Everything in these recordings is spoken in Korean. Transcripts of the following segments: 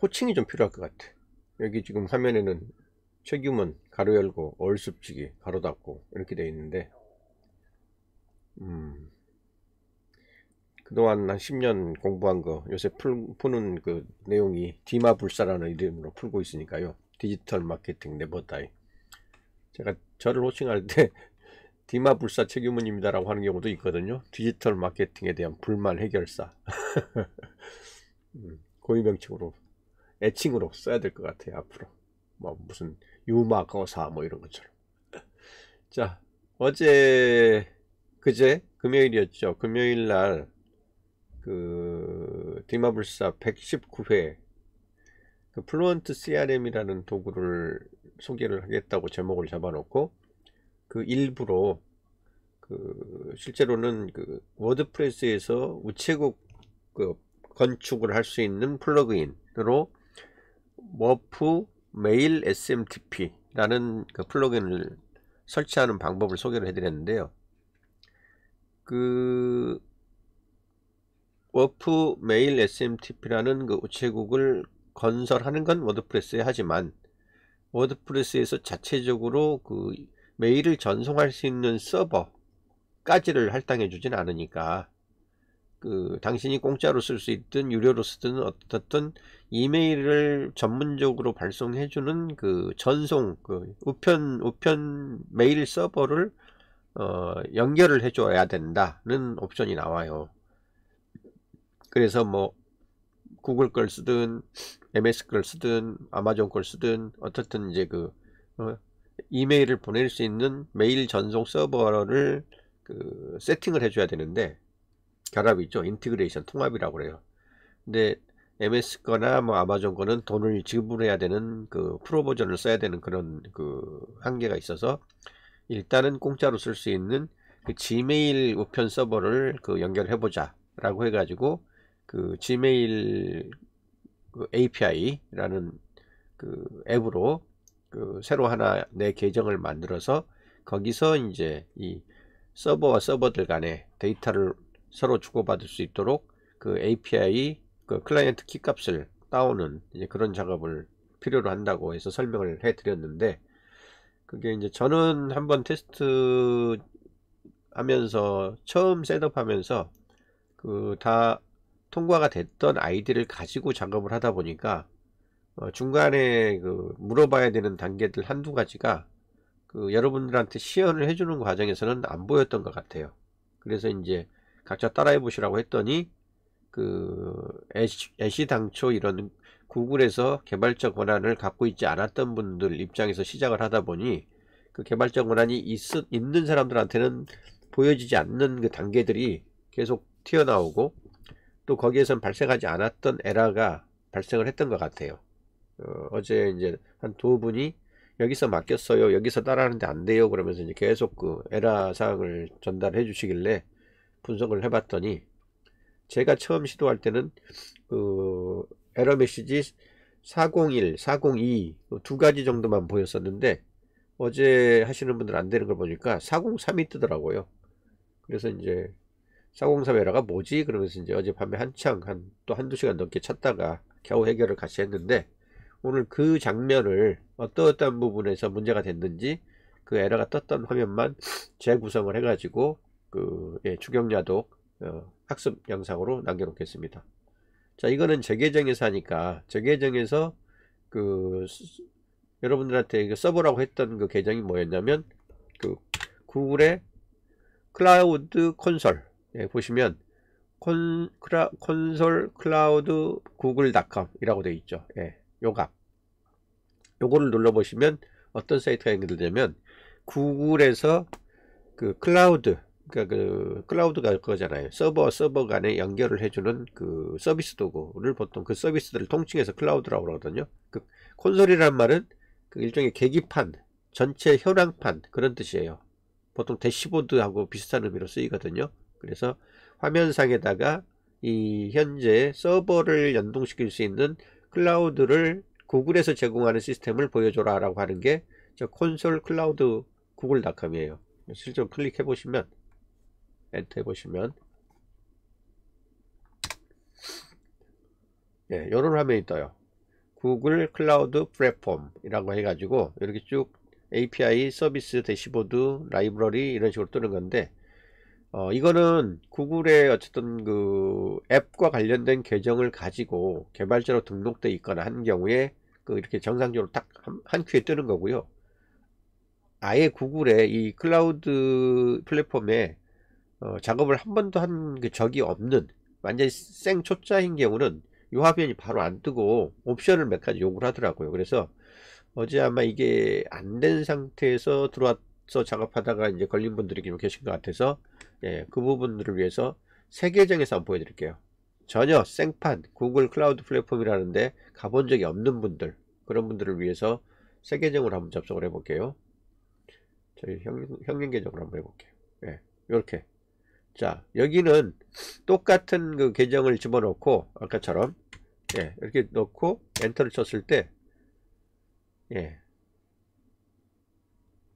호칭이 좀 필요할 것 같아. 여기 지금 화면에는 최규문 가로 열고 얼숲지기 가로 닫고 이렇게 되어 있는데, 그동안 한 10년 공부한 거 요새 푸는 그 내용이 디마불사라는 이름으로 풀고 있으니까요. 디지털 마케팅 네버다이. 제가 저를 호칭할 때 디마불사 최규문입니다 라고 하는 경우도 있거든요. 디지털 마케팅에 대한 불만 해결사. 고유명칭으로, 애칭으로 써야 될 것 같아요. 앞으로 뭐 무슨 유마거사 뭐 이런 것처럼. 자, 그제 금요일이었죠. 금요일날 그 디마불사 119회 그 플루언트 CRM이라는 도구를 소개를 하겠다고 제목을 잡아놓고, 그 일부로 그 실제로는 그 워드프레스에서 우체국 그 건축을 할 수 있는 플러그인으로 워프 메일 SMTP라는 그 플러그인을 설치하는 방법을 소개를 해드렸는데요. 그 워프 메일 SMTP라는 그 우체국을 건설하는 건 워드프레스에 하지만, 워드프레스에서 자체적으로 그 메일을 전송할 수 있는 서버까지를 할당해 주진 않으니까, 그 당신이 공짜로 쓸 수 있든 유료로 쓰든 어떻든 이메일을 전문적으로 발송해 주는 그 전송 그 우편 메일 서버를 연결을 해 줘야 된다는 옵션이 나와요. 그래서 뭐 구글 걸 쓰든 MS 걸 쓰든 아마존 걸 쓰든 어떻든 이제 그 이메일을 보낼 수 있는 메일 전송 서버를 그 세팅을 해줘야 되는데, 결합이 있죠. 인티그레이션, 통합이라고 그래요. 근데 MS 거나 뭐 아마존 거는 돈을 지불해야 되는 그 프로 버전을 써야 되는 그런 그 한계가 있어서, 일단은 공짜로 쓸 수 있는 그 지메일 우편 서버를 그 연결해 보자 라고 해가지고, 그 지메일 그 API라는 그 앱으로 그 새로 하나 내 계정을 만들어서, 거기서 이제 이 서버와 서버들 간에 데이터를 서로 주고받을 수 있도록 그 API 그 클라이언트 키값을 따오는 이제 그런 작업을 필요로 한다고 해서 설명을 해 드렸는데, 그게 이제 저는 한번 테스트 하면서 처음 셋업하면서 그 다 통과가 됐던 아이디를 가지고 작업을 하다 보니까 중간에 그 물어봐야 되는 단계들 한두 가지가 그 여러분들한테 시연을 해주는 과정에서는 안 보였던 것 같아요. 그래서 이제 각자 따라해 보시라고 했더니, 그 애시당초 이런 구글에서 개발자 권한을 갖고 있지 않았던 분들 입장에서 시작을 하다 보니, 그 개발자 권한이 있는 사람들한테는 보여지지 않는 그 단계들이 계속 튀어나오고, 또 거기에선 발생하지 않았던 에러가 발생을 했던 것 같아요. 어제 이제 한 두 분이 여기서 맡겼어요, 여기서 따라하는데 안 돼요 그러면서 이제 계속 그 에러 사항을 전달해 주시길래 분석을 해봤더니, 제가 처음 시도할 때는 그 에러 메시지 401, 402 두 가지 정도만 보였었는데, 어제 하시는 분들 안 되는 걸 보니까 403이 뜨더라고요. 그래서 이제 403 에러가 뭐지? 그러면서 이제 어젯밤에 한창 또 한두 시간 넘게 찾다가 겨우 해결을 같이 했는데, 오늘 그 장면을 어떠한 부분에서 문제가 됐는지 그 에러가 떴던 화면만 재구성을 해가지고 그 추경야독 학습 영상으로 남겨놓겠습니다. 자, 이거는 제 계정에서 하니까, 제 계정에서 그 여러분들한테 그 서버라고 했던 그 계정이 뭐였냐면, 그 구글의 클라우드 콘솔 보시면 콘솔 클라우드 구글닷컴 이라고 되어 있죠. 요거를 눌러보시면 어떤 사이트가 연결되냐면, 구글에서 그 클라우드, 그러니까 그 클라우드가 그거잖아요. 서버 간에 연결을 해주는 그 서비스 도구를 보통 그 서비스들을 통칭해서 클라우드라고 그러거든요. 그 콘솔이란 말은 그 일종의 계기판, 전체 현황판 그런 뜻이에요. 보통 대시보드하고 비슷한 의미로 쓰이거든요. 그래서 화면상에다가 이 현재 서버를 연동시킬 수 있는 클라우드를 구글에서 제공하는 시스템을 보여줘라 라고 하는 게 저 콘솔 클라우드 구글닷컴이에요. 실제로 클릭해 보시면, 엔터 해보시면 요런 화면이 떠요. 구글 클라우드 플랫폼이라고 해가지고 이렇게 쭉 API 서비스 대시보드 라이브러리 이런 식으로 뜨는 건데, 이거는 구글의 어쨌든 그 앱과 관련된 계정을 가지고 개발자로 등록되어 있거나 한 경우에 그 이렇게 정상적으로 딱 한 큐에 뜨는 거고요. 아예 구글의 이 클라우드 플랫폼에 작업을 한 번도 한 적이 없는 완전히 생 초짜인 경우는 이 화면이 바로 안 뜨고 옵션을 몇 가지 요구를 하더라고요. 그래서 어제 아마 이게 안 된 상태에서 들어와서 작업하다가 이제 걸린 분들이 좀 계신 것 같아서, 예, 그 부분들을 위해서 새 계정에서 한번 보여드릴게요. 전혀 생판 구글 클라우드 플랫폼이라는데 가본 적이 없는 분들, 그런 분들을 위해서 새 계정으로 한번 접속을 해볼게요. 저희 형님 계정으로 한번 해볼게요. 예, 이렇게. 자, 여기는 똑같은 그 계정을 집어넣고 아까처럼, 예, 이렇게 넣고 엔터를 쳤을 때, 예,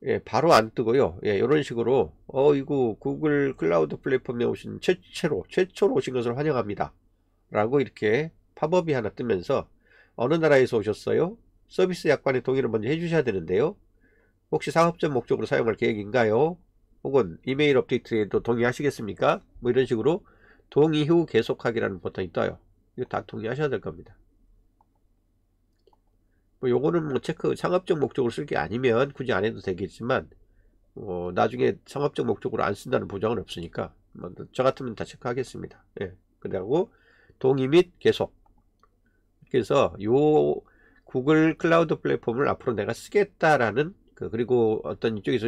예, 바로 안 뜨고요. 예, 이런 식으로 이거 구글 클라우드 플랫폼에 오신 최초로 오신 것을 환영합니다 라고 이렇게 팝업이 하나 뜨면서, 어느 나라에서 오셨어요? 서비스 약관의 동의를 먼저 해주셔야 되는데요. 혹시 사업적 목적으로 사용할 계획인가요? 혹은 이메일 업데이트에도 동의하시겠습니까? 뭐 이런 식으로 동의 후 계속하기라는 버튼이 떠요. 이거 다 동의하셔야 될 겁니다. 뭐 요거는 뭐 체크 상업적 목적으로 쓸 게 아니면 굳이 안 해도 되겠지만, 나중에 상업적 목적으로 안 쓴다는 보장은 없으니까 저 같으면 다 체크하겠습니다. 예, 그리고 동의 및 계속. 그래서 요 구글 클라우드 플랫폼을 앞으로 내가 쓰겠다라는 그리고 어떤 이쪽에서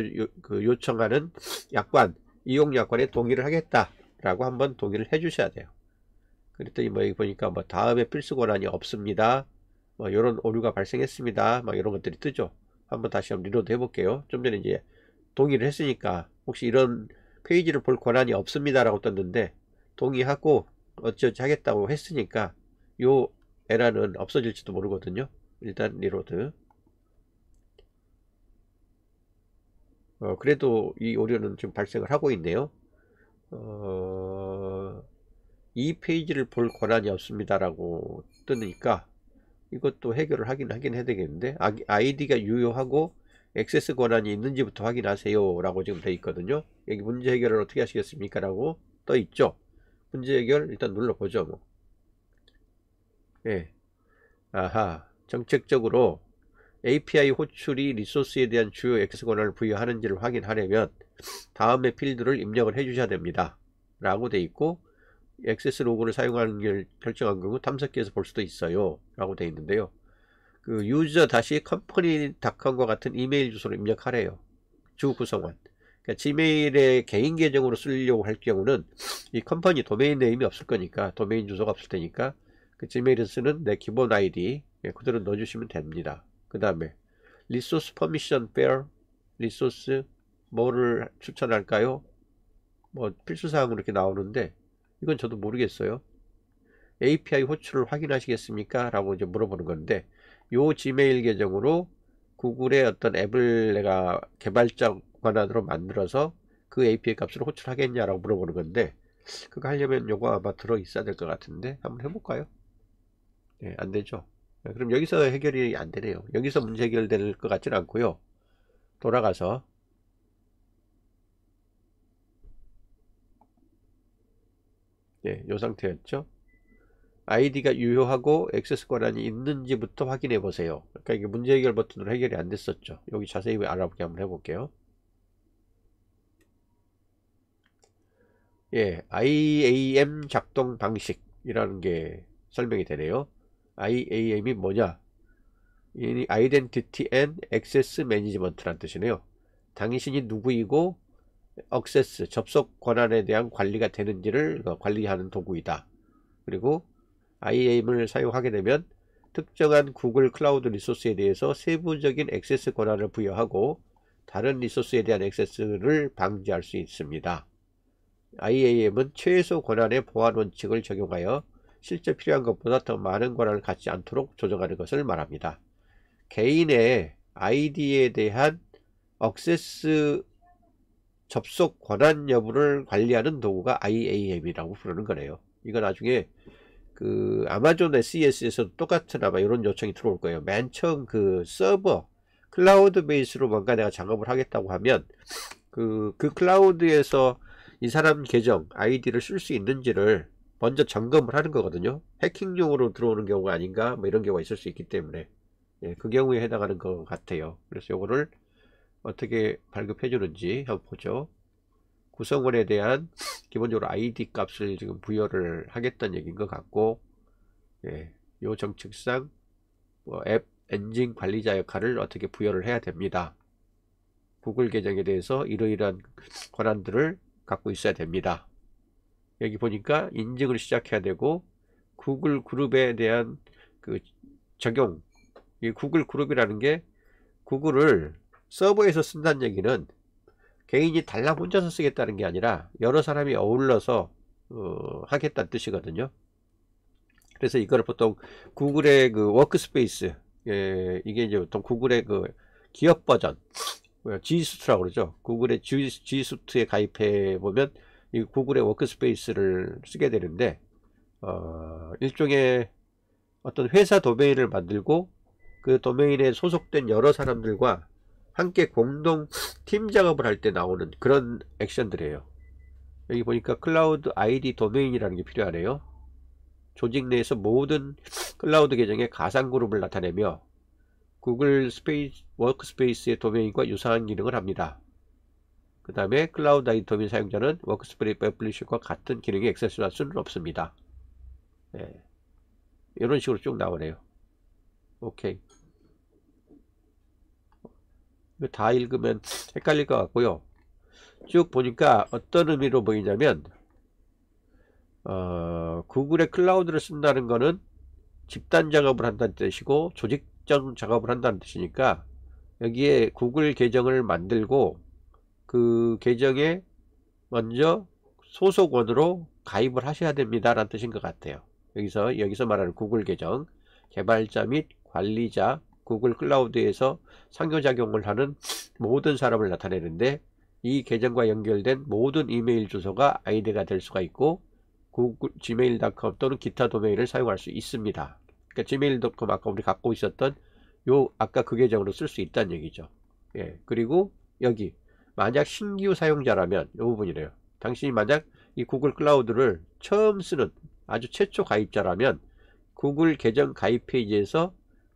요청하는 약관, 이용 약관에 동의를 하겠다라고 한번 동의를 해 주셔야 돼요. 그랬더니 뭐 여기 보니까 뭐 다음에 필수 권한이 없습니다, 뭐 이런 오류가 발생했습니다, 막 이런 것들이 뜨죠. 한번 다시 한번 리로드 해볼게요. 좀 전에 이제 동의를 했으니까 혹시 이런 페이지를 볼 권한이 없습니다 라고 떴는데, 동의하고 어찌어찌 하겠다고 했으니까 요 에러는 없어질지도 모르거든요. 일단 리로드. 그래도 이 오류는 지금 발생을 하고 있네요. 이 페이지를 볼 권한이 없습니다 라고 뜨니까 이것도 해결을 하긴 해야 되겠는데, 아이디가 유효하고 액세스 권한이 있는지부터 확인하세요 라고 지금 돼 있거든요. 여기 문제 해결을 어떻게 하시겠습니까 라고 떠 있죠. 문제 해결 일단 눌러보죠. 뭐. 예. 아하, 정책적으로 API 호출이 리소스에 대한 주요 액세스 권한을 부여하는지를 확인하려면 다음의 필드를 입력을 해 주셔야 됩니다 라고 돼 있고, 액세스 로그를 사용하는 걸 결정한 경우 탐색기에서 볼 수도 있어요 라고 돼 있는데요. 그 유저 company.com과 같은 이메일 주소를 입력하래요. 주 구성원. 그러니까 지메일의 개인 계정으로 쓰려고 할 경우는 이 컴퍼니 도메인 네임이 없을 거니까, 도메인 주소가 없을 테니까 그 지메일에 쓰는 내 기본 아이디 그대로 넣어주시면 됩니다. 그 다음에 리소스 퍼미션 페어, 리소스 뭐를 추천할까요? 뭐 필수사항으로 이렇게 나오는데 이건 저도 모르겠어요. API 호출을 확인하시겠습니까? 라고 이제 물어보는 건데, 요 지메일 계정으로 구글의 어떤 앱을 내가 개발자 권한으로 만들어서 그 API 값을 호출하겠냐라고 물어보는 건데, 그거 하려면 요거 아마 들어 있어야 될 것 같은데 한번 해볼까요? 네, 안 되죠. 그럼 여기서 해결이 안 되네요. 여기서 문제 해결될 것 같지는 않고요. 돌아가서 요 상태였죠. 아이디가 유효하고 액세스 권한이 있는지부터 확인해 보세요. 그러니까 이게 문제 해결 버튼으로 해결이 안 됐었죠. 여기 자세히 알아보게 한번 해볼게요. 예, IAM 작동 방식이라는 게 설명이 되네요. IAM이 뭐냐? Identity and Access Management라는 뜻이네요. 당신이 누구이고 액세스, 접속 권한에 대한 관리가 되는지를 관리하는 도구이다. 그리고 IAM을 사용하게 되면 특정한 구글 클라우드 리소스에 대해서 세부적인 액세스 권한을 부여하고 다른 리소스에 대한 액세스를 방지할 수 있습니다. IAM은 최소 권한의 보안 원칙을 적용하여 실제 필요한 것보다 더 많은 권한을 갖지 않도록 조정하는 것을 말합니다. 개인의 아이디에 대한 액세스 접속 권한 여부를 관리하는 도구가 IAM이라고 부르는 거네요. 이거 나중에 그 아마존 SES에서도 똑같은 아마 이런 요청이 들어올 거예요. 맨 처음 그 서버 클라우드 베이스로 뭔가 내가 작업을 하겠다고 하면 그 클라우드에서 이 사람 계정 아이디를 쓸 수 있는지를 먼저 점검을 하는 거거든요. 해킹용으로 들어오는 경우가 아닌가 뭐 이런 경우가 있을 수 있기 때문에 예, 그 경우에 해당하는 것 같아요. 그래서 요거를 어떻게 발급해 주는지 한번 보죠. 구성원에 대한 기본적으로 아이디 값을 지금 부여를 하겠다는 얘기인 것 같고, 예, 요 정책상 뭐 앱 엔진 관리자 역할을 어떻게 부여를 해야 됩니다. 구글 계정에 대해서 이러이러한 권한들을 갖고 있어야 됩니다. 여기 보니까 인증을 시작해야 되고, 구글 그룹에 대한 그 적용, 이 구글 그룹이라는 게 구글을 서버에서 쓴다는 얘기는 개인이 달라 혼자서 쓰겠다는 게 아니라 여러 사람이 어울러서 하겠다는 뜻이거든요. 그래서 이걸 보통 구글의 그 워크스페이스, 예, 이게 이제 보통 구글의 그 기업 버전 G수트라고 그러죠. 구글의 G수트에 가입해 보면 이 구글의 워크스페이스를 쓰게 되는데 일종의 어떤 회사 도메인을 만들고 그 도메인에 소속된 여러 사람들과 함께 공동 팀 작업을 할 때 나오는 그런 액션들이에요. 여기 보니까 클라우드 아이디 도메인이라는 게 필요하네요. 조직 내에서 모든 클라우드 계정의 가상 그룹을 나타내며 구글 워크스페이스의 도메인과 유사한 기능을 합니다. 그 다음에 클라우드 아이디 도메인 사용자는 워크스페이스 퍼블리셔과 같은 기능에 액세스할 수는 없습니다. 네. 이런 식으로 쭉 나오네요. 오케이. 이거 다 읽으면 헷갈릴 것 같고요. 쭉 보니까 어떤 의미로 보이냐면 구글의 클라우드를 쓴다는 거는 집단 작업을 한다는 뜻이고 조직적 작업을 한다는 뜻이니까 여기에 구글 계정을 만들고 그 계정에 먼저 소속원으로 가입을 하셔야 됩니다 라는 뜻인 것 같아요. 여기서 말하는 구글 계정 개발자 및 관리자 구글 클라우드에서 상호작용을 하는 모든 사람을 나타내는데 이 계정과 연결된 모든 이메일 주소가 아이디가 될 수가 있고 구글 gmail.com 또는 기타 도메인을 사용할 수 있습니다. 그러니까 gmail.com 아까 우리 갖고 있었던 요 아까 그 계정으로 쓸 수 있다는 얘기죠. 예, 그리고 여기 만약 신규 사용자라면 이 부분이래요. 당신이 만약 이 구글 클라우드를 처음 쓰는 아주 최초 가입자라면 구글 계정 가입 페이지에서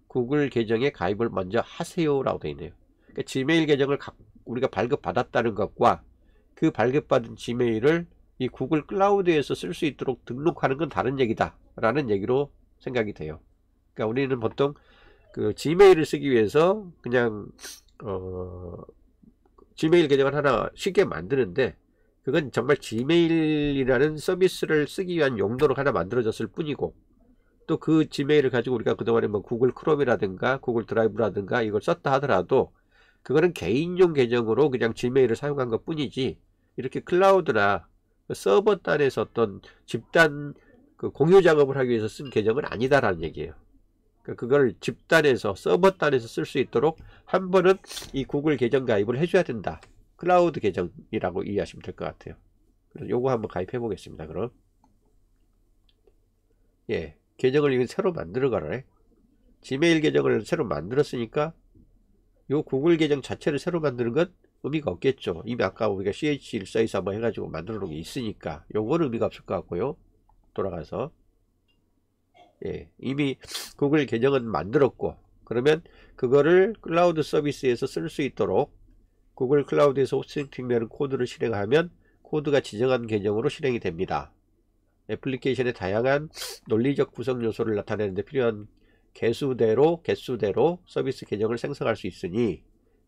구글 계정에 가입을 먼저 하세요 라고 되어 있네요. 그러니까 지메일 계정을 우리가 발급받았다는 것과 그 발급받은 지메일을 이 구글 클라우드에서 쓸 수 있도록 등록하는 건 다른 얘기다 라는 얘기로 생각이 돼요. 그러니까 우리는 보통 그 지메일을 쓰기 위해서 그냥 지메일 계정을 하나 쉽게 만드는데 그건 정말 지메일이라는 서비스를 쓰기 위한 용도로 하나 만들어졌을 뿐이고 또 그 지메일을 가지고 우리가 그동안에 뭐 구글 크롬이라든가 구글 드라이브라든가 이걸 썼다 하더라도 그거는 개인용 계정으로 그냥 지메일을 사용한 것 뿐이지 이렇게 클라우드나 서버 단에서 어떤 집단 그 공유 작업을 하기 위해서 쓴 계정은 아니다라는 얘기예요. 그걸 집단에서 서버 단에서 쓸 수 있도록 한 번은 이 구글 계정 가입을 해줘야 된다. 클라우드 계정이라고 이해하시면 될 것 같아요. 그래서 요거 한번 가입해 보겠습니다. 그럼 예, 계정을 이거 새로 만들어가라. 지메일 계정을 새로 만들었으니까 요 구글 계정 자체를 새로 만드는 건 의미가 없겠죠. 이미 아까 우리가 CH1424 한번 해가지고 만들어 놓은 게 있으니까 요거는 의미가 없을 것 같고요. 돌아가서 예, 이미 구글 계정은 만들었고 그러면 그거를 클라우드 서비스에서 쓸 수 있도록 구글 클라우드에서 호스팅되는 코드를 실행하면 코드가 지정한 계정으로 실행이 됩니다. 애플리케이션의 다양한 논리적 구성 요소를 나타내는 데 필요한 개수대로 서비스 계정을 생성할 수 있으니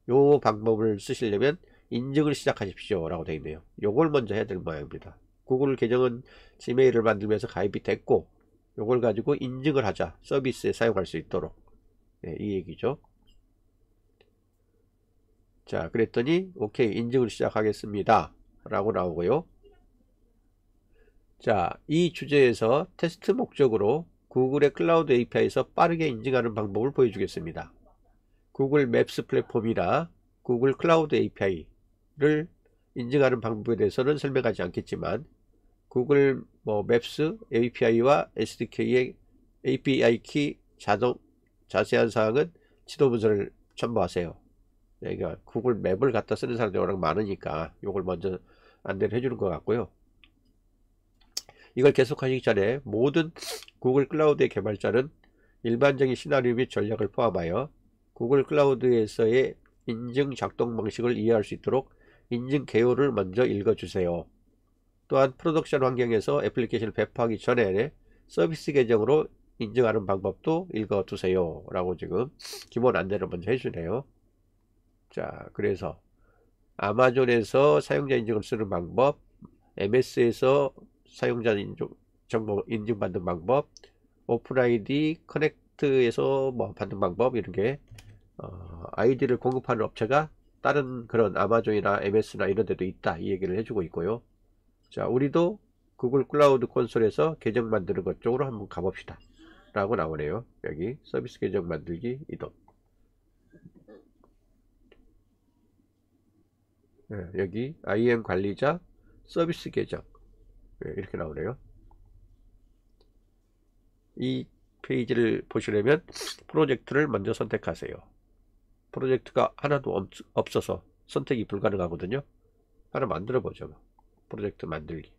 요 방법을 쓰시려면 인증을 시작하십시오 라고 되어 있네요. 요걸 먼저 해야 될 모양입니다. 구글 계정은 지메일을 만들면서 가입이 됐고 요걸 가지고 인증을 하자. 서비스에 사용할 수 있도록. 네, 이 얘기죠. 자, 그랬더니 오케이 인증을 시작하겠습니다 라고 나오고요. 자, 이 주제에서 테스트 목적으로 구글의 클라우드 API에서 빠르게 인증하는 방법을 보여주겠습니다. 구글 맵스 플랫폼이나 구글 클라우드 API를 인증하는 방법에 대해서는 설명하지 않겠지만 구글 뭐 맵스 API와 SDK의 API 키 자세한 사항은 지도 문서를 첨부하세요. 그러니까 구글 맵을 갖다 쓰는 사람들이 워낙 많으니까 이걸 먼저 안내를 해주는 것 같고요. 이걸 계속하시기 전에 모든 구글 클라우드의 개발자는 일반적인 시나리오 및 전략을 포함하여 구글 클라우드에서의 인증 작동 방식을 이해할 수 있도록 인증 개요를 먼저 읽어주세요. 또한 프로덕션 환경에서 애플리케이션을 배포하기 전에 서비스 계정으로 인증하는 방법도 읽어두세요 라고 지금 기본 안내를 먼저 해주네요. 자, 그래서 아마존에서 사용자 인증을 쓰는 방법, MS에서 사용자 정보 인증받는 방법, 오픈아이디 커넥트에서 뭐 받는 방법, 이렇게 아이디를 공급하는 업체가 다른 그런 아마존이나 MS나 이런 데도 있다, 이 얘기를 해주고 있고요. 자, 우리도 구글 클라우드 콘솔에서 계정 만드는 것 쪽으로 한번 가봅시다 라고 나오네요. 여기 서비스 계정 만들기 이동. 여기 IAM 관리자 서비스 계정 이렇게 나오네요. 이 페이지를 보시려면 프로젝트를 먼저 선택하세요. 프로젝트가 하나도 없어서 선택이 불가능하거든요. 하나 만들어 보죠. 프로젝트 만들기.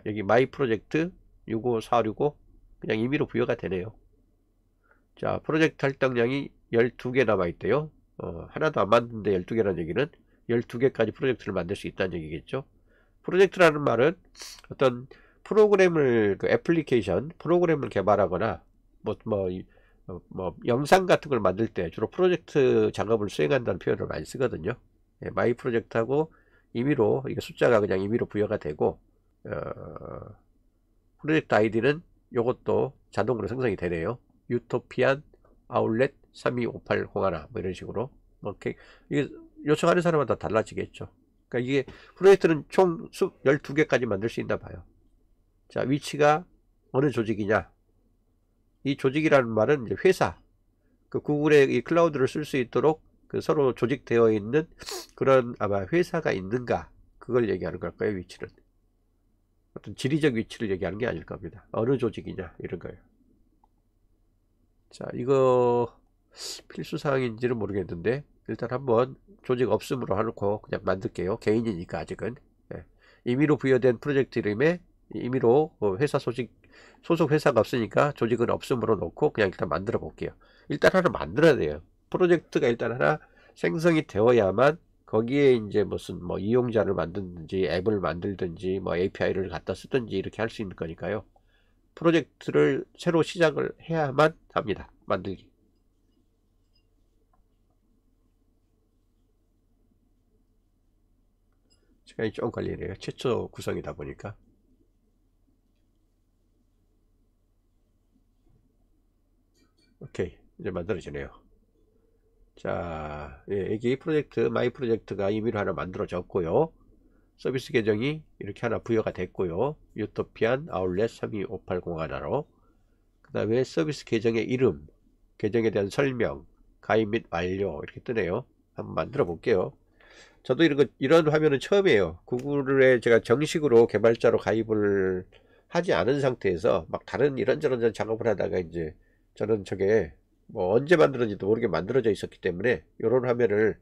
여기 마이 프로젝트 65465 그냥 임의로 부여가 되네요. 자, 프로젝트 할당량이 12개 남아있대요. 하나도 안 만드는데 12개라는 얘기는 12개까지 프로젝트를 만들 수 있다는 얘기겠죠. 프로젝트라는 말은 어떤 프로그램을, 애플리케이션 프로그램을 개발하거나 뭐 영상 같은 걸 만들 때 주로 프로젝트 작업을 수행한다는 표현을 많이 쓰거든요. 마이 프로젝트하고 임의로, 이게 숫자가 그냥 임의로 부여가 되고, 프로젝트 아이디는 요것도 자동으로 생성이 되네요. 유토피안 아울렛 3258 홍하나 뭐 이런 식으로 이게 요청하는 사람마다 달라지겠죠. 그러니까 이게 프로젝트는 총 12개까지 만들 수 있나 봐요. 자, 위치가 어느 조직이냐, 이 조직이라는 말은 이제 회사, 구글의 이 클라우드를 쓸 수 있도록 서로 조직되어 있는 그런 아마 회사가 있는가, 그걸 얘기하는 걸까요? 위치는 어떤 지리적 위치를 얘기하는 게 아닐 겁니다. 어느 조직이냐 이런 거예요. 자, 이거 필수사항인지는 모르겠는데 일단 한번 조직 없음으로 해놓고 그냥 만들게요. 개인이니까 아직은. 임의로 부여된 프로젝트 이름에 임의로 회사 소속 회사가 없으니까 조직은 없음으로 놓고 그냥 일단 만들어 볼게요. 일단 하나 만들어야 돼요. 프로젝트가 일단 하나 생성이 되어야만 거기에 이제 무슨 이용자를 만든지 앱을 만들든지 API를 갖다 쓰든지 이렇게 할 수 있는 거니까요. 프로젝트를 새로 시작을 해야만 합니다. 만들기. 시간이 좀 걸리네요. 최초 구성이다 보니까. 오케이, 이제 만들어지네요. 자, 여기 프로젝트 마이 프로젝트가 임의로 하나 만들어졌고요. 서비스 계정이 이렇게 하나 부여가 됐고요. 유토피안 아울렛 32580 하나로, 그 다음에 서비스 계정의 이름, 계정에 대한 설명, 가입 및 완료 이렇게 뜨네요. 한번 만들어 볼게요. 저도 이런 화면은 처음이에요. 구글에 제가 정식으로 개발자로 가입을 하지 않은 상태에서 막 다른 이런저런 작업을 하다가 이제 저는 저게 언제 만들었는지도 모르게 만들어져 있었기 때문에 이런 화면을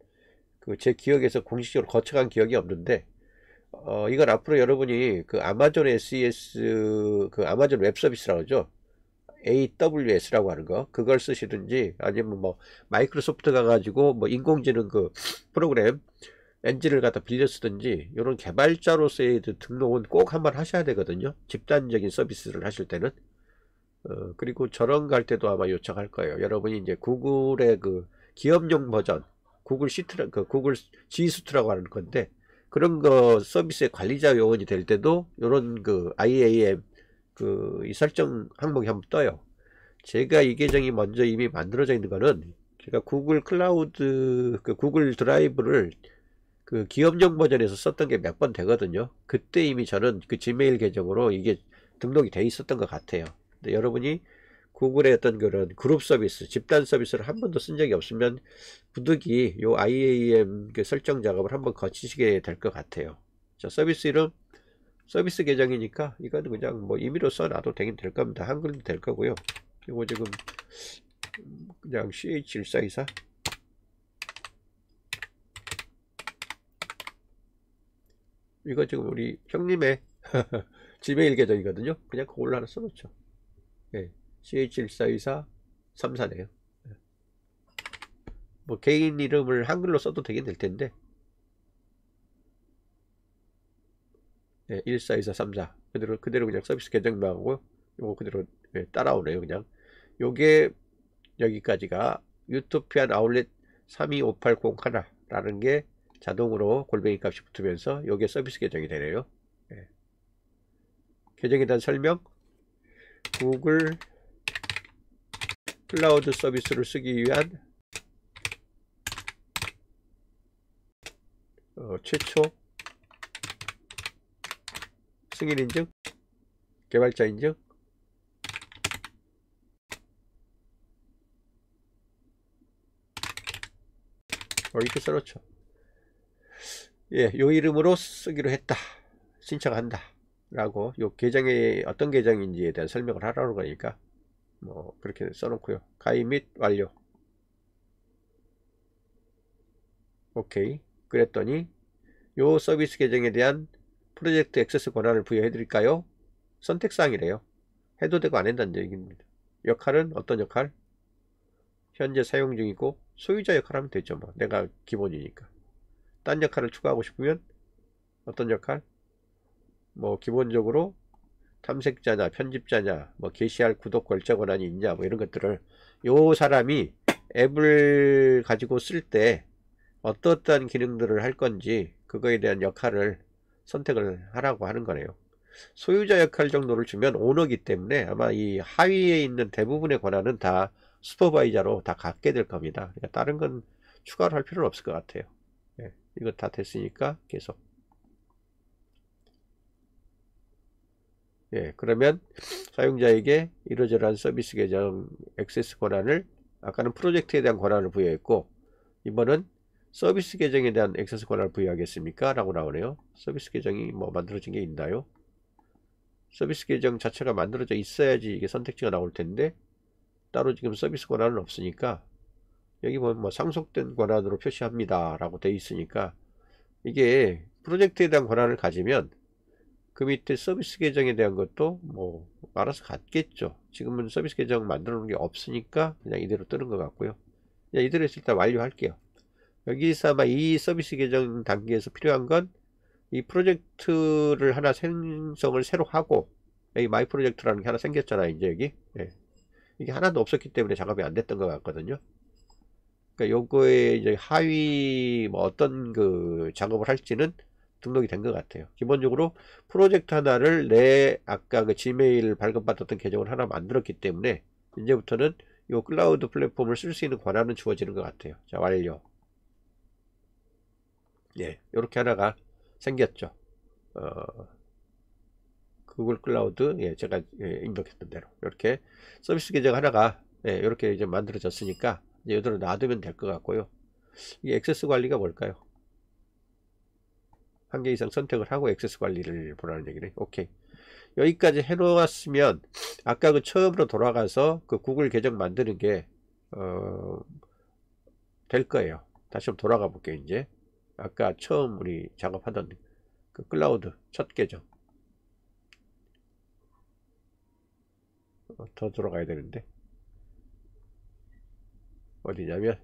제 기억에서 공식적으로 거쳐간 기억이 없는데, 이건 앞으로 여러분이 아마존 SES 아마존 웹 서비스라고 하죠. AWS라고 하는 거, 그걸 쓰시든지 아니면 마이크로소프트 가가지고 인공지능 프로그램 엔진을 갖다 빌려 쓰든지, 이런 개발자로서의 등록은 꼭 한번 하셔야 되거든요. 집단적인 서비스를 하실 때는. 그리고 저런 거 할 때도 아마 요청할 거예요. 여러분이 이제 구글의 기업용 버전, 구글 G수트라고 하는 건데, 그런 거 서비스의 관리자 요원이 될 때도 이런 IAM 이 설정 항목이 한번 떠요. 제가 이 계정이 먼저 이미 만들어져 있는 거는, 제가 구글 클라우드 구글 드라이브를 기업용 버전에서 썼던 게 몇 번 되거든요. 그때 이미 저는 지메일 계정으로 이게 등록이 돼 있었던 것 같아요. 근데 여러분이 구글의 어떤 그런 그룹 서비스, 집단 서비스를 한 번도 쓴 적이 없으면 부득이 요 IAM 설정 작업을 한번 거치시게 될 것 같아요. 자, 서비스 이름 서비스 계정이니까 이거는 그냥 뭐 임의로 써놔도 되긴 될 겁니다. 한글도 될 거고요. 이거 지금 그냥 CH1424 이거 지금 우리 형님의 지메일 계정이거든요. 그냥 그걸로 하나 써놓죠. 예, CH1424 34네요. 뭐 개인 이름을 한글로 써도 되긴 될 텐데, 예, 142434 그대로 그냥 서비스 계정만 하고 이거 그대로 예, 따라오네요. 그냥 요게 여기까지가 유토피안 아울렛 325801라는 게 자동으로 골뱅이 값이 붙으면서 요게 서비스 계정이 되네요. 예. 계정에 대한 설명, 구글 클라우드 서비스를 쓰기 위한 최초 승인 인증, 개발자 인증, 이렇게 써놓죠. 예, 요 이름으로 쓰기로 했다, 신청한다 라고 요 계정이 어떤 계정인지에 대한 설명을 하라는 거니까 뭐 그렇게 써놓고요. 가입 및 완료. 오케이. 그랬더니 요 서비스 계정에 대한 프로젝트 액세스 권한을 부여해 드릴까요? 선택사항이래요. 해도 되고 안 한다는 얘기입니다. 역할은 어떤 역할? 현재 사용 중이고 소유자 역할 하면 되죠. 뭐 내가 기본이니까. 딴 역할을 추가하고 싶으면 어떤 역할? 뭐 기본적으로 탐색자냐 편집자냐 뭐 게시할 구독 결제 권한이 있냐 뭐 이런 것들을 요 사람이 앱을 가지고 쓸 때 어떠한 기능들을 할 건지 그거에 대한 역할을 선택을 하라고 하는 거네요. 소유자 역할 정도를 주면 오너기 때문에 아마 이 하위에 있는 대부분의 권한은 다 슈퍼바이저로 다 갖게 될 겁니다. 그러니까 다른 건 추가로 할 필요는 없을 것 같아요. 예, 이거 다 됐으니까 계속. 예, 그러면 사용자에게 이러저러한 서비스 계정 액세스 권한을 아까는 프로젝트에 대한 권한을 부여했고 이번은 서비스 계정에 대한 액세스 권한을 부여하겠습니까? 라고 나오네요. 서비스 계정이 뭐 만들어진 게 있나요? 서비스 계정 자체가 만들어져 있어야지 이게 선택지가 나올 텐데 따로 지금 서비스 권한은 없으니까 여기 보면 뭐 상속된 권한으로 표시합니다 라고 되어 있으니까 이게 프로젝트에 대한 권한을 가지면 그 밑에 서비스 계정에 대한 것도 뭐 알아서 갖겠죠. 지금은 서비스 계정 만들어 놓은 게 없으니까 그냥 이대로 뜨는 것 같고요. 그냥 이대로 했을 때 완료할게요. 여기서 아마 이 서비스 계정 단계에서 필요한 건 이 프로젝트를 하나 생성을 새로 하고 여기 마이 프로젝트라는 게 하나 생겼잖아요. 이제 여기 예. 이게 하나도 없었기 때문에 작업이 안 됐던 것 같거든요. 그러니까 요거에 이제 하위 뭐 어떤 그 작업을 할지는 등록이 된 것 같아요. 기본적으로 프로젝트 하나를 내 아까 그 지메일 발급받았던 계정을 하나 만들었기 때문에 이제부터는 요 클라우드 플랫폼을 쓸 수 있는 권한은 주어지는 것 같아요. 자, 완료. 예, 요렇게 하나가 생겼죠. 구글 클라우드, 예, 제가 예, 입력했던 대로 이렇게 서비스 계정 하나가 예, 이렇게 이제 만들어졌으니까 이제 이대로 놔두면 될 것 같고요. 이 액세스 관리가 뭘까요? 한 개 이상 선택을 하고 액세스 관리를 보라는 얘기네. 오케이. 여기까지 해놓았으면 아까 그 처음으로 돌아가서 그 구글 계정 만드는 게 될 거예요. 다시 한번 돌아가 볼게요. 이제 아까 처음 우리 작업하던 그 클라우드 첫 계정 더 들어가야 되는데 어디냐면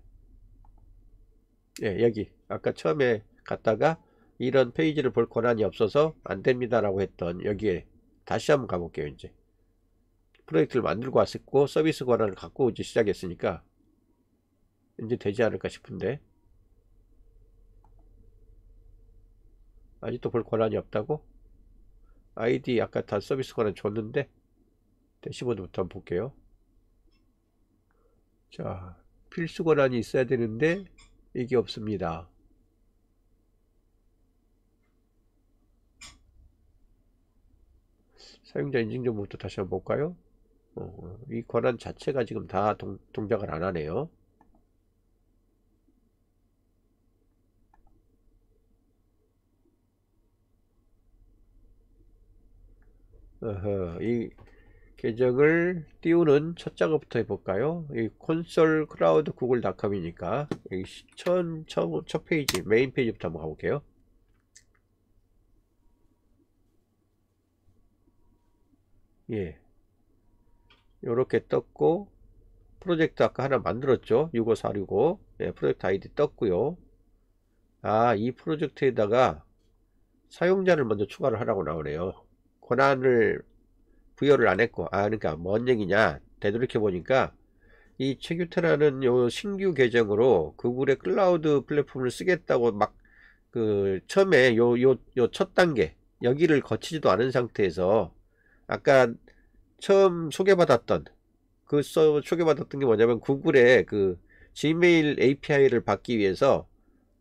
예, 여기 아까 처음에 갔다가 이런 페이지를 볼 권한이 없어서 안됩니다 라고 했던 여기에 다시 한번 가볼게요. 이제 프로젝트를 만들고 왔었고 서비스 권한을 갖고 이제 시작했으니까 이제 되지 않을까 싶은데 아직도 볼 권한이 없다고? 아이디 아까 다 서비스 권한 줬는데 대시보드부터 한번 볼게요. 자, 필수 권한이 있어야 되는데 이게 없습니다. 사용자 인증 정보부터 다시 한번 볼까요? 이 권한 자체가 지금 다 동작을 안 하네요. 이 계정을 띄우는 첫 작업부터 해볼까요? 이 콘솔 클라우드 구글닷컴이니까 첫 페이지 메인 페이지부터 한번 가볼게요. 예, 요렇게 떴고 프로젝트 아까 하나 만들었죠. 65465. 예, 프로젝트 아이디 떴고요. 이 프로젝트에다가 사용자를 먼저 추가를 하라고 나오네요. 권한을 부여를 안 했고, 그러니까 뭔 얘기냐, 되돌이켜 보니까 이 최규태라는 요 신규 계정으로 구글의 클라우드 플랫폼을 쓰겠다고 막 처음에 요 첫 단계 여기를 거치지도 않은 상태에서 아까 처음 소개받았던 소개받았던 게 뭐냐면 구글의 지메일 API를 받기 위해서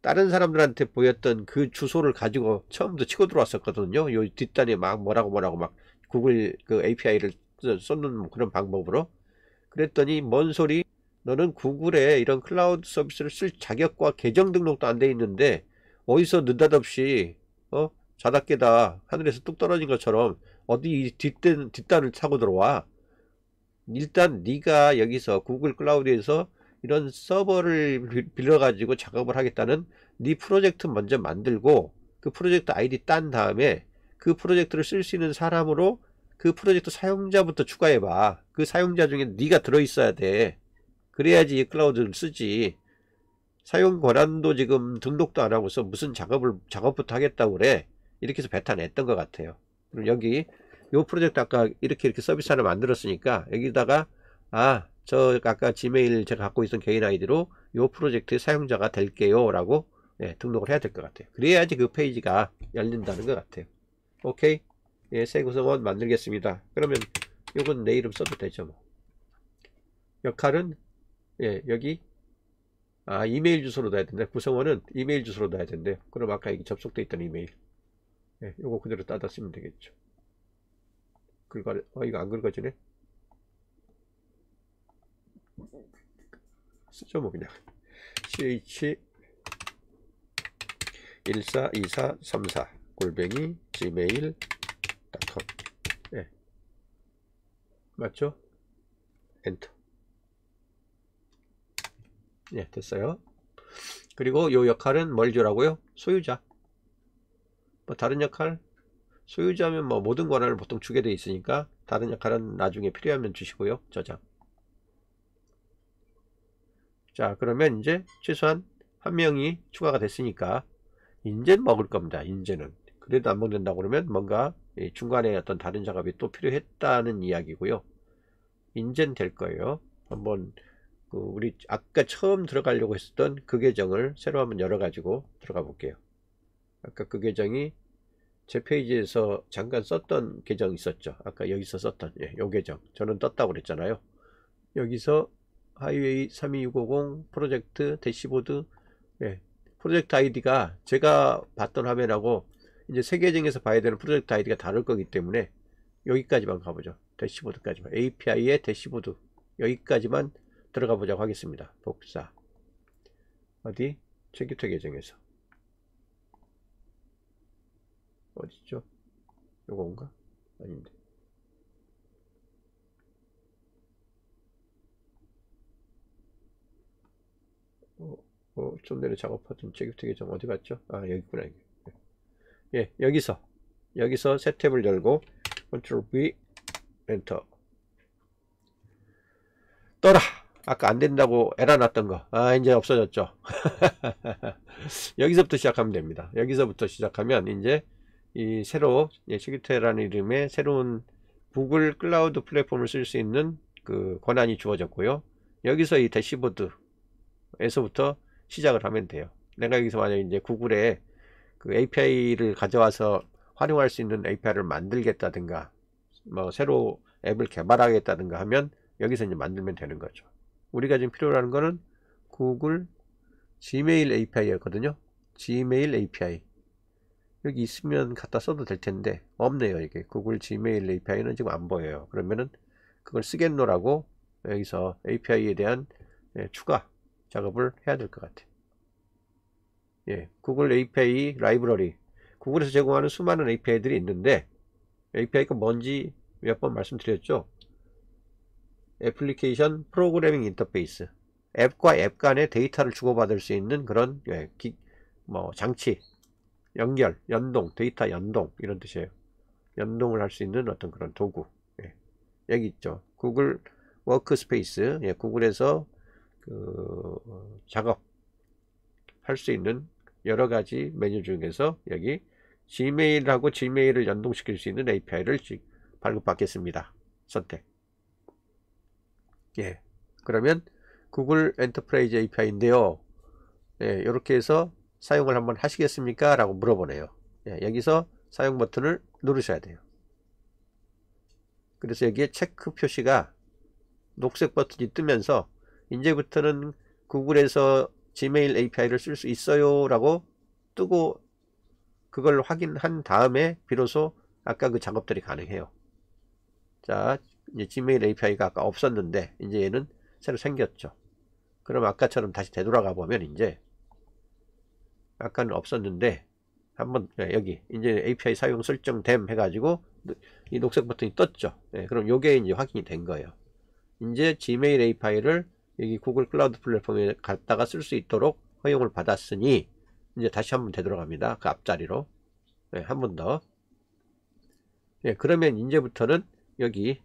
다른 사람들한테 보였던 그 주소를 가지고 처음부터 치고 들어왔었거든요. 요 뒷단에 막 뭐라고 막 구글 API를 쏟는 그런 방법으로. 그랬더니 뭔 소리, 너는 구글에 이런 클라우드 서비스를 쓸 자격과 계정 등록도 안 돼 있는데 어디서 느닷없이 자다깨다 하늘에서 뚝 떨어진 것처럼 어디 뒷단을 타고 들어와. 일단 네가 여기서 구글 클라우드에서 이런 서버를 빌려가지고 작업을 하겠다는 네 프로젝트 먼저 만들고 그 프로젝트 아이디 딴 다음에 그 프로젝트를 쓸 수 있는 사람으로 그 프로젝트 사용자부터 추가해봐. 그 사용자 중에 네가 들어있어야 돼. 그래야지 클라우드를 쓰지. 사용 권한도 지금 등록도 안 하고서 무슨 작업부터 하겠다고 그래. 이렇게 해서 뱉어냈던 것 같아요. 그럼 여기 요 프로젝트 아까 이렇게 서비스 하나 만들었으니까 여기다가 저 아까 지메일 제가 갖고 있던 개인 아이디로 요 프로젝트의 사용자가 될게요 라고 등록을 해야 될 것 같아요. 그래야지 그 페이지가 열린다는 것 같아요. 오케이. 새 구성원 만들겠습니다. 그러면 요건 내 이름 써도 되죠. 뭐. 역할은 여기 이메일 주소로 넣어야 된다. 구성원은 이메일 주소로 넣어야 된대요. 그럼 아까 여기 접속돼 있던 이메일 요거 그대로 따다 쓰면 되겠죠. 이거 안 긁어지네. 쓰죠 뭐 그냥 ch142434 골뱅이 gmail.com 맞죠? 엔터. 됐어요. 그리고 요 역할은 뭘 주라고요? 소유자. 뭐 다른 역할 소유자면 뭐 모든 권한을 보통 주게 돼 있으니까 다른 역할은 나중에 필요하면 주시고요. 저장. 자, 그러면 이제 최소한 한 명이 추가가 됐으니까 인제는 먹을 겁니다. 인제는. 그래도 안 먹는다고 그러면 뭔가 중간에 어떤 다른 작업이 또 필요했다는 이야기고요. 인제는 될 거예요. 한번 우리 아까 처음 들어가려고 했었던 그 계정을 새로 한번 열어가지고 들어가 볼게요. 아까 그 계정이 제 페이지에서 잠깐 썼던 계정 있었죠. 아까 여기서 썼던 요 계정 저는 떴다고 그랬잖아요. 여기서 하이웨이 32650 프로젝트 대시보드 프로젝트 아이디가 제가 봤던 화면하고 이제 새 계정에서 봐야 되는 프로젝트 아이디가 다를 거기 때문에 여기까지만 가보죠. 대시보드까지만 API의 대시보드 여기까지만 들어가 보자고 하겠습니다. 복사 어디? 최규태 계정에서 어디죠? 요건가? 아닌데 좀 전에 작업하던 최규태 계정 어디 갔죠? 여기 있구나. 여기서 새 탭을 열고 Ctrl V 엔터 떠라. 아까 안 된다고 에러 났던 거 이제 없어졌죠. 여기서부터 시작하면 됩니다. 여기서부터 시작하면 이제 이 새로 최규태라는 이름의 새로운 구글 클라우드 플랫폼을 쓸 수 있는 그 권한이 주어졌고요. 여기서 이 대시보드에서부터 시작을 하면 돼요. 내가 여기서 만약에 이제 구글에 그 API를 가져와서 활용할 수 있는 API를 만들겠다든가 뭐 새로 앱을 개발하겠다든가 하면 여기서 이제 만들면 되는 거죠. 우리가 지금 필요로 하는 거는 구글 지메일 API였거든요. 지메일 API 여기 있으면 갖다 써도 될 텐데 없네요. 이게 구글 지메일 API는 지금 안 보여요. 그러면은 그걸 쓰겠노라고 여기서 API에 대한 추가 작업을 해야 될 것 같아요. 구글 API 라이브러리 구글에서 제공하는 수많은 API들이 있는데 API가 뭔지 몇 번 말씀드렸죠. 애플리케이션 프로그래밍 인터페이스, 앱과 앱 간의 데이터를 주고받을 수 있는 그런 장치, 연결, 연동, 데이터 연동 이런 뜻이에요. 연동을 할 수 있는 어떤 그런 도구. 여기 있죠. 구글 워크스페이스. 구글에서 작업 할 수 있는 여러 가지 메뉴 중에서 여기 지메일하고 지메일을 연동시킬 수 있는 API를 발급받겠습니다. 선택. 그러면 구글 엔터프라이즈 API인데요. 이렇게 해서 사용을 한번 하시겠습니까? 라고 물어보네요. 여기서 사용 버튼을 누르셔야 돼요. 그래서 여기에 체크 표시가 녹색 버튼이 뜨면서 이제부터는 구글에서 지메일 API를 쓸 수 있어요 라고 뜨고, 그걸 확인한 다음에 비로소 아까 그 작업들이 가능해요. 자, 이제 지메일 API가 아까 없었는데 이제 얘는 새로 생겼죠. 그럼 아까처럼 다시 되돌아가 보면 이제 아까는 없었는데 한번 여기 이제 API 사용 설정됨 해가지고 이 녹색 버튼이 떴죠. 그럼 요게 이제 확인이 된 거예요. 이제 지메일 API를 여기 구글 클라우드 플랫폼에 갖다가 쓸 수 있도록 허용을 받았으니 이제 다시 한번 되돌아갑니다. 그 앞자리로 한 번 더. 그러면 이제부터는 여기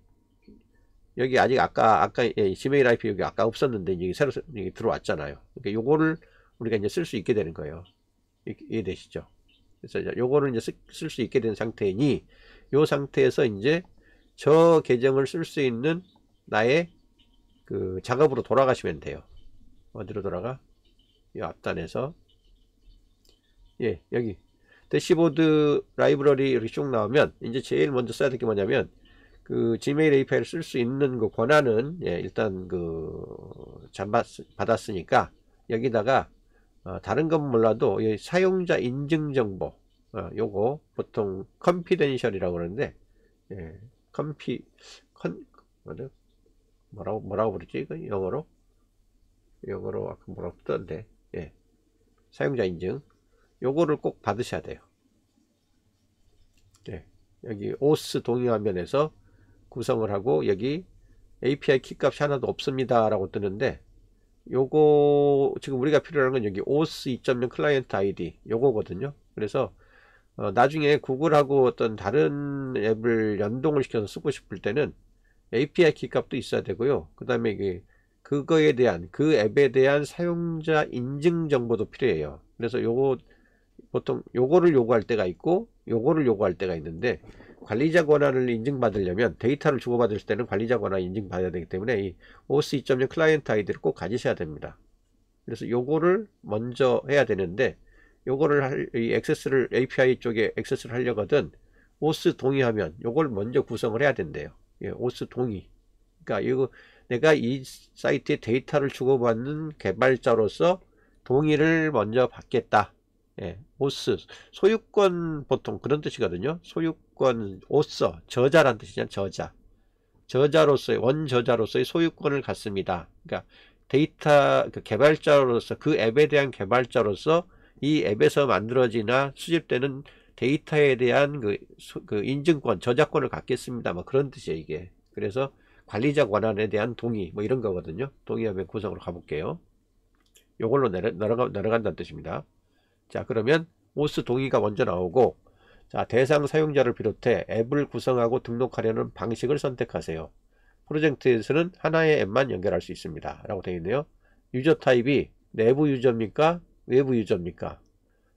아직 아까 지메일 IP 여기 아까 없었는데 이제 새로 여기 들어왔잖아요. 그러니까 요거를 우리가 이제 쓸 수 있게 되는 거예요. 이해되시죠? 그래서 요거를 이제 쓸 수 있게 된 상태이니 요 상태에서 이제 저 계정을 쓸 수 있는 나의 그 작업으로 돌아가시면 돼요. 어디로 돌아가? 이 앞단에서 여기 대시보드 라이브러리 이렇게 쭉 나오면 이제 제일 먼저 써야 될 게 뭐냐면 그 지메일 API를 쓸 수 있는 그 권한은 일단 받았으니까 여기다가 다른 건 몰라도 사용자 인증 정보 요거 보통 컨피덴셜이라고 그러는데 뭐라고 부르지? 영어로 아까 뭐라고 뜨던데 사용자 인증 요거를 꼭 받으셔야 돼요. 여기 OS 동의 화면에서 구성을 하고 여기 API 키값이 하나도 없습니다 라고 뜨는데 요거 지금 우리가 필요한 건 여기 OS 2.0 클라이언트 ID 요거거든요. 그래서 나중에 구글하고 어떤 다른 앱을 연동을 시켜서 쓰고 싶을 때는 API 키값도 있어야 되고요. 그 다음에 그거에 대한 그 앱에 대한 사용자 인증 정보도 필요해요. 그래서 요거 보통 요거를 요구할 때가 있고 요거를 요구할 때가 있는데 관리자 권한을 인증받으려면 데이터를 주고받을 때는 관리자 권한 인증받아야 되기 때문에 이 OS 2.0 클라이언트 아이디를 꼭 가지셔야 됩니다. 그래서 요거를 먼저 해야 되는데 요거를 이 액세스를 API 쪽에 액세스를 하려거든 OS 동의하면 요걸 먼저 구성을 해야 된대요. OS 동의. 그러니까 이거 내가 이 사이트에 데이터를 주고받는 개발자로서 동의를 먼저 받겠다. OS 소유권 보통 그런 뜻이거든요. 소유권 OS 저자란 뜻이잖아요. 저자로서의 원저자로서의 소유권을 갖습니다. 그러니까 데이터 개발자로서 그 앱에 대한 개발자로서 이 앱에서 만들어지나 수집되는 데이터에 대한 그 인증권 저작권을 갖겠습니다. 뭐 그런 뜻이에요 이게. 그래서 관리자 권한에 대한 동의 뭐 이런 거거든요. 동의하면 구성으로 가볼게요. 요걸로 내려간다는 뜻입니다. 자, 그러면 OS 동의가 먼저 나오고, 자, 대상 사용자를 비롯해 앱을 구성하고 등록하려는 방식을 선택하세요. 프로젝트에서는 하나의 앱만 연결할 수 있습니다. 라고 되어 있네요. 유저 타입이 내부 유저입니까? 외부 유저입니까?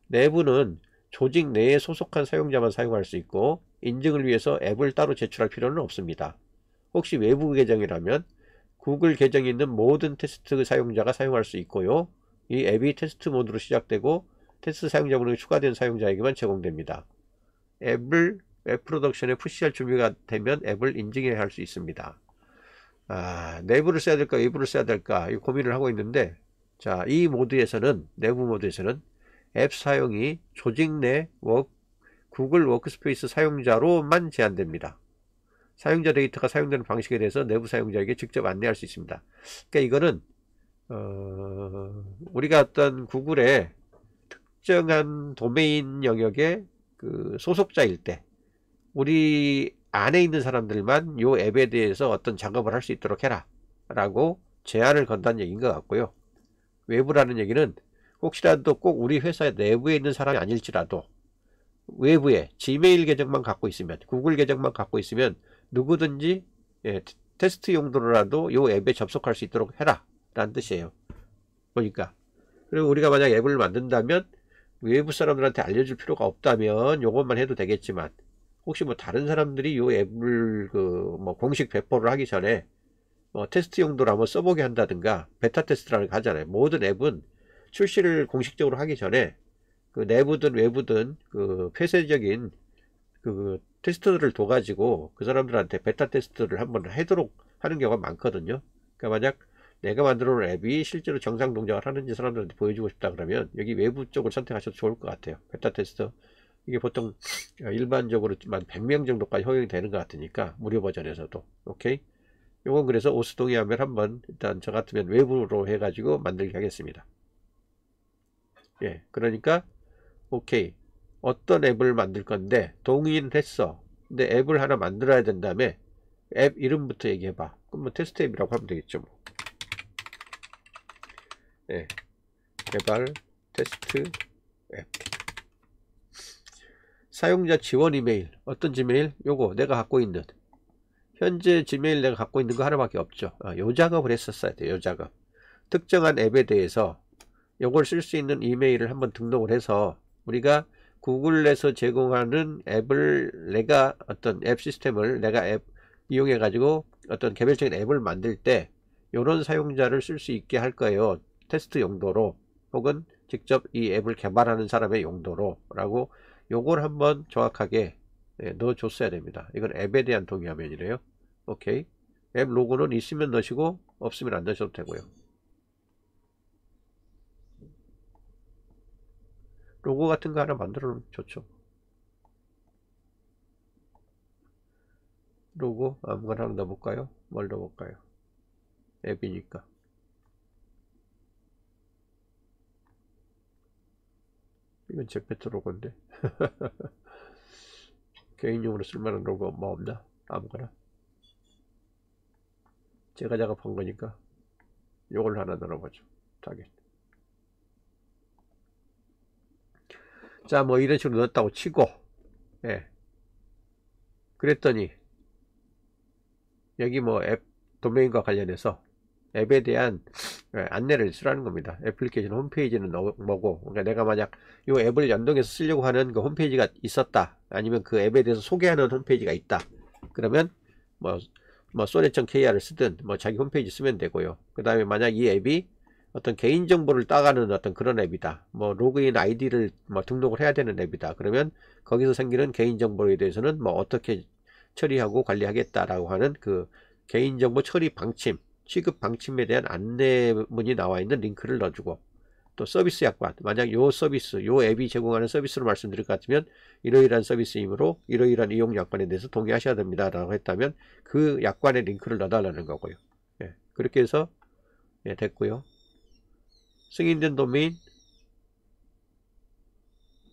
내부는 조직 내에 소속한 사용자만 사용할 수 있고, 인증을 위해서 앱을 따로 제출할 필요는 없습니다. 혹시 외부 계정이라면 구글 계정이 있는 모든 테스트 사용자가 사용할 수 있고요. 이 앱이 테스트 모드로 시작되고 테스트 사용자 번호가 추가된 사용자에게만 제공됩니다. 앱을 웹 프로덕션에 푸시할 준비가 되면 앱을 인증해야 할 수 있습니다. 내부를 써야 될까 외부를 써야 될까 이 고민을 하고 있는데, 자, 이 모드에서는 내부 모드에서는 앱 사용이 조직 내 구글 워크스페이스 사용자로만 제한됩니다. 사용자 데이터가 사용되는 방식에 대해서 내부 사용자에게 직접 안내할 수 있습니다. 그러니까 이거는 우리가 어떤 구글의 특정한 도메인 영역의 그 소속자일 때 우리 안에 있는 사람들만 요 앱에 대해서 어떤 작업을 할 수 있도록 해라 라고 제안을 건다는 얘기인 것 같고요. 외부라는 얘기는 혹시라도 꼭 우리 회사 내부에 있는 사람이 아닐지라도 외부에 지메일 계정만 갖고 있으면, 구글 계정만 갖고 있으면 누구든지 테스트 용도로라도 요 앱에 접속할 수 있도록 해라 라는 뜻이에요. 보니까. 그리고 우리가 만약 앱을 만든다면 외부 사람들한테 알려줄 필요가 없다면 요것만 해도 되겠지만, 혹시 뭐 다른 사람들이 요 앱을 뭐 공식 배포를 하기 전에 테스트 용도로 한번 써보게 한다든가, 베타 테스트라는 거 하잖아요. 모든 앱은 출시를 공식적으로 하기 전에 그 내부든 외부든 그 폐쇄적인 그 테스트들을 둬가지고 그 사람들한테 베타 테스트를 한번 하도록 하는 경우가 많거든요. 그러니까 만약 내가 만들어 놓은 앱이 실제로 정상 동작을 하는지 사람들한테 보여주고 싶다 그러면 여기 외부 쪽을 선택하셔도 좋을 것 같아요. 베타 테스트. 이게 보통 일반적으로 한 100명 정도까지 허용이 되는 것 같으니까, 무료 버전에서도. 오케이. 요건 그래서 오스 동의하면 한번 일단 저 같으면 외부로 해가지고 만들게 하겠습니다. 예, 그러니까 오케이. 어떤 앱을 만들 건데 동의는 했어. 근데 앱을 하나 만들어야 된다며 앱 이름부터 얘기해봐. 그럼 뭐 테스트 앱이라고 하면 되겠죠. 뭐. 예, 개발 테스트 앱. 사용자 지원 이메일. 어떤 지메일? 요거 내가 갖고 있는, 현재 지메일 내가 갖고 있는 거 하나밖에 없죠. 요 작업을 했었어야 돼요. 요 작업. 특정한 앱에 대해서 요걸 쓸 수 있는 이메일을 한번 등록을 해서, 우리가 구글에서 제공하는 앱을, 내가 어떤 앱 시스템을 내가 앱 이용해 가지고 어떤 개별적인 앱을 만들 때 요런 사용자를 쓸 수 있게 할 거예요. 테스트 용도로, 혹은 직접 이 앱을 개발하는 사람의 용도로 라고 요걸 한번 정확하게 넣어 줬어야 됩니다. 이건 앱에 대한 동의 화면이래요. 오케이. 앱 로고는 있으면 넣으시고 없으면 안 넣으셔도 되고요. 로고 같은 거 하나 만들어 놓으면 좋죠. 로고 아무거나 하나 넣어볼까요? 뭘 넣어볼까요? 앱이니까. 이건 제페토 로고인데. 개인용으로 쓸만한 로고 뭐 없나? 아무거나. 제가 작업한 거니까 요걸 하나 넣어보죠. 타겟. 자, 뭐 이런 식으로 넣었다고 치고, 예. 그랬더니 여기 뭐 앱 도메인과 관련해서 앱에 대한 안내를 쓰라는 겁니다. 애플리케이션 홈페이지는 뭐고, 그러니까 내가 만약 이 앱을 연동해서 쓰려고 하는 그 홈페이지가 있었다, 아니면 그 앱에 대해서 소개하는 홈페이지가 있다, 그러면 뭐 sonet.kr을 쓰든 뭐 자기 홈페이지 쓰면 되고요. 그 다음에 만약 이 앱이 어떤 개인정보를 따가는 어떤 그런 앱이다, 뭐 로그인 아이디를 뭐 등록을 해야 되는 앱이다, 그러면 거기서 생기는 개인정보에 대해서는 뭐 어떻게 처리하고 관리하겠다라고 하는 그 개인정보 처리 방침, 취급 방침에 대한 안내문이 나와 있는 링크를 넣어주고, 또 서비스 약관, 만약 요 서비스, 요 앱이 제공하는 서비스로 말씀드릴 것 같으면 이러이러한 서비스이므로 이러이러한 이용 약관에 대해서 동의하셔야 됩니다 라고 했다면 그 약관의 링크를 넣어달라는 거고요. 예, 그렇게 해서 됐고요. 승인된 도메인,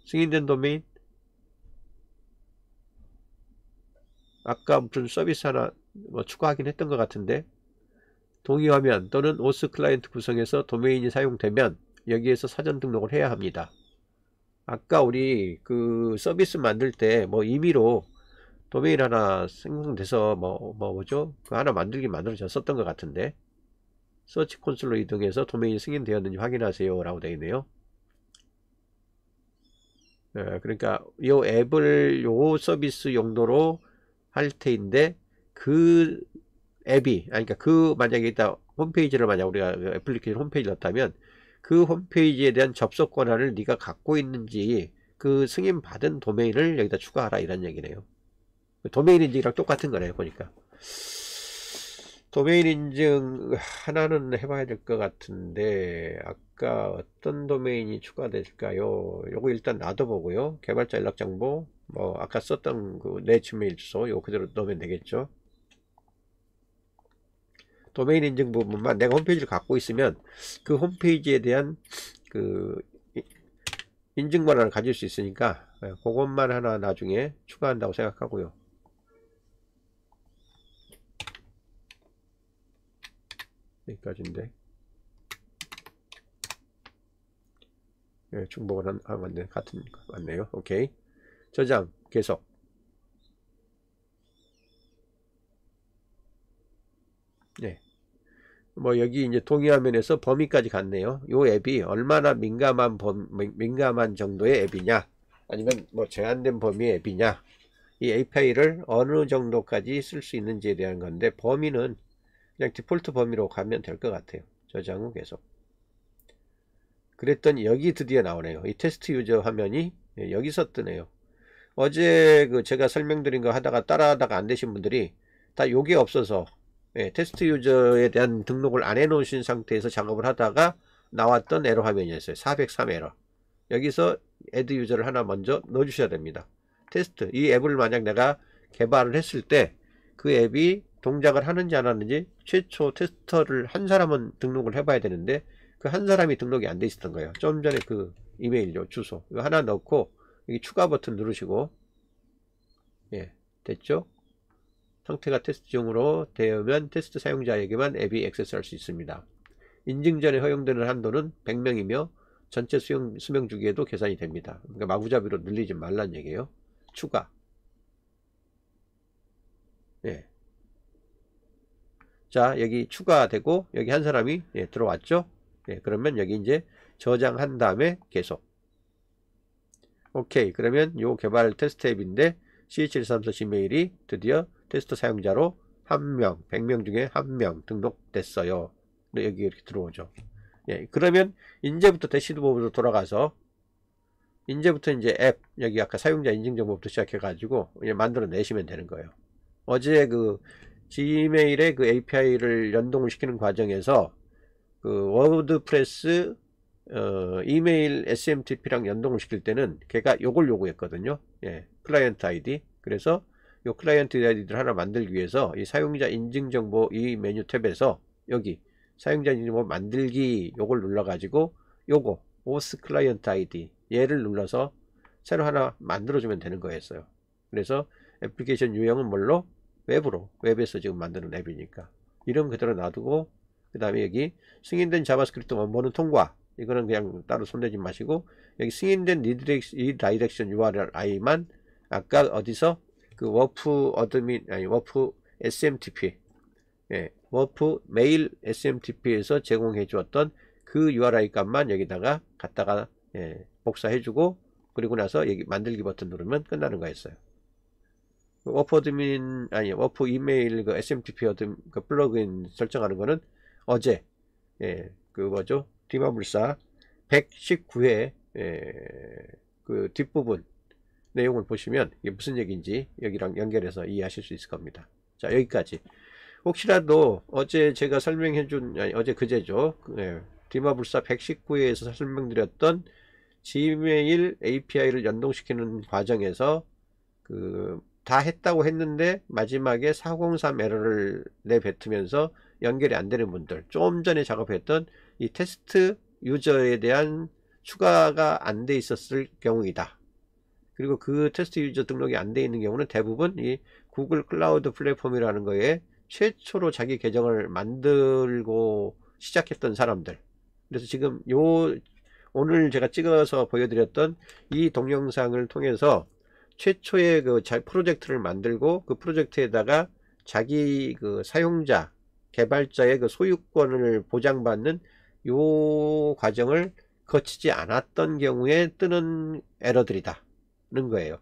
승인된 도메인, 아까 무슨 서비스 하나 뭐 추가하긴 했던 것 같은데, 동의화면 또는 오스 클라이언트 구성에서 도메인이 사용되면 여기에서 사전 등록을 해야 합니다. 아까 우리 그 서비스 만들 때 뭐 임의로 도메인 하나 생성돼서 뭐죠? 그 하나 만들어졌었던 것 같은데, 서치 콘솔로 이동해서 도메인이 승인되었는지 확인하세요 라고 되어 있네요. 그러니까 이 앱을 요 서비스 용도로 할 테인데, 그 앱이, 그러니까 그 만약에 있다 홈페이지를 만약 우리가 애플리케이션 홈페이지를 넣었다면 그 홈페이지에 대한 접속 권한을 네가 갖고 있는지 그 승인 받은 도메인을 여기다 추가하라 이런 얘기네요. 도메인 인증이랑 똑같은 거네요. 보니까 도메인 인증 하나는 해봐야 될 것 같은데, 아까 어떤 도메인이 추가될까요? 요거 일단 놔둬보고요. 개발자 연락정보, 뭐 아까 썼던 그 내 지메일 주소 요거 그대로 넣으면 되겠죠. 도메인 인증 부분만 내가 홈페이지를 갖고 있으면 그 홈페이지에 대한 그 인증번호를 가질 수 있으니까 그것만 하나 나중에 추가한다고 생각하고요. 여기까지인데 중복을 맞네. 같은 거 맞네요. 오케이. 저장 계속. 네. 뭐 여기 이제 동의화면에서 범위까지 갔네요. 요 앱이 얼마나 민감한 정도의 앱이냐, 아니면 뭐 제한된 범위의 앱이냐, 이 API를 어느 정도까지 쓸 수 있는지에 대한 건데, 범위는 그냥 디폴트 범위로 가면 될 것 같아요. 저장 후 계속. 그랬더니 여기 드디어 나오네요. 이 테스트 유저 화면이 여기서 뜨네요. 어제 제가 설명드린 거 하다가 따라하다가 안 되신 분들이 다 요게 없어서 테스트 유저에 대한 등록을 안 해 놓으신 상태에서 작업을 하다가 나왔던 에러 화면이었어요. 403 에러. 여기서 애드 유저를 하나 먼저 넣어 주셔야 됩니다. 테스트, 이 앱을 만약 내가 개발을 했을 때 그 앱이 동작을 하는지 안 하는지 최초 테스터를 한 사람은 등록을 해 봐야 되는데, 그 한 사람이 등록이 안 돼 있었던 거예요. 좀 전에 그 이메일요, 주소 이거 하나 넣고 여기 추가 버튼 누르시고, 예, 됐죠? 상태가 테스트 중으로 되면 테스트 사용자에게만 앱이 액세스할 수 있습니다. 인증 전에 허용되는 한도는 100명이며 전체 수명 주기에도 계산이 됩니다. 그러니까 마구잡이로 늘리지 말란 얘기예요. 추가. 예. 자, 여기 추가되고 여기 한 사람이 들어왔죠? 예, 그러면 여기 이제 저장한 다음에 계속. 오케이. 그러면 요 개발 테스트 앱인데 ch134 지메일이 드디어 테스트 사용자로 1명, 100명 중에 1명 등록됐어요. 여기 이렇게 들어오죠. 예, 그러면 이제부터 대시보드로 돌아가서 이제부터 이제 앱, 여기 아까 사용자 인증 정보부터 시작해 가지고 만들어 내시면 되는 거예요. 어제 그 지메일의 그 API를 연동을 시키는 과정에서 그 워드프레스 이메일 SMTP랑 연동을 시킬 때는 걔가 요걸 요구했거든요. 예, 클라이언트 아이디. 그래서 요 클라이언트 아이디를 하나 만들기 위해서 이 사용자 인증 정보 이 메뉴 탭에서 여기 사용자 인증 정보 만들기 요걸 눌러 가지고 요거 OS 클라이언트 아이디 얘를 눌러서 새로 하나 만들어 주면 되는 거였어요. 그래서 애플리케이션 유형은 뭘로? 웹으로, 웹에서 지금 만드는 앱이니까 이름 그대로 놔두고, 그 다음에 여기 승인된 자바스크립트 원본은 통과, 이거는 그냥 따로 손대지 마시고, 여기 승인된 리다이렉션 URLI만 아까 어디서 그 워프 어드민, 아니 워프 SMTP, 예, 워프 메일 SMTP에서 제공해 주었던 그 URI 값만 여기다가 갖다가 복사해 주고, 그리고 나서 여기 만들기 버튼 누르면 끝나는 거였어요. 워프 어드민, 아니 워프 이메일 그 SMTP 그 플러그인 설정하는 거는 어제 그 뭐죠, 디마불사 119회 그 뒷부분 내용을 보시면 이게 무슨 얘기인지 여기랑 연결해서 이해하실 수 있을 겁니다. 자, 여기까지. 혹시라도 어제 제가 설명해준, 아니 어제 그제죠, 디마불사 119회에서 설명드렸던 지메일 API를 연동시키는 과정에서 다 했다고 했는데 마지막에 403 에러를 내뱉으면서 연결이 안 되는 분들, 좀 전에 작업했던 이 테스트 유저에 대한 추가가 안 돼 있었을 경우이다. 그리고 그 테스트 유저 등록이 안 돼 있는 경우는 대부분 이 구글 클라우드 플랫폼이라는 거에 최초로 자기 계정을 만들고 시작했던 사람들. 그래서 지금 오늘 제가 찍어서 보여드렸던 이 동영상을 통해서 최초의 그 프로젝트를 만들고 그 프로젝트에다가 자기 그 사용자, 개발자의 그 소유권을 보장받는 요 과정을 거치지 않았던 경우에 뜨는 에러들이다는 거예요.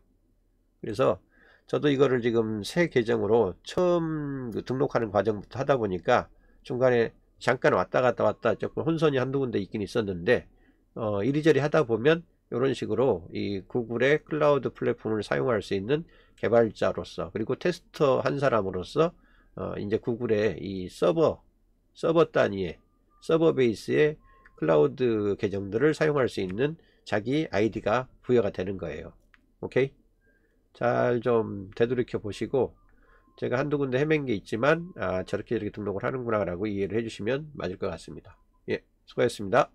그래서 저도 이거를 지금 새 계정으로 처음 등록하는 과정부터 하다 보니까 중간에 잠깐 왔다 갔다 조금 혼선이 한두 군데 있긴 있었는데, 이리저리 하다 보면 이런 식으로 이 구글의 클라우드 플랫폼을 사용할 수 있는 개발자로서, 그리고 테스터 한 사람으로서 이제 구글의 이 서버 단위의 서버 베이스의 클라우드 계정들을 사용할 수 있는 자기 아이디가 부여가 되는 거예요. 오케이? 잘 좀 되돌이켜 보시고, 제가 한두 군데 헤맨 게 있지만 저렇게 등록을 하는구나 라고 이해를 해주시면 맞을 것 같습니다. 예, 수고하셨습니다.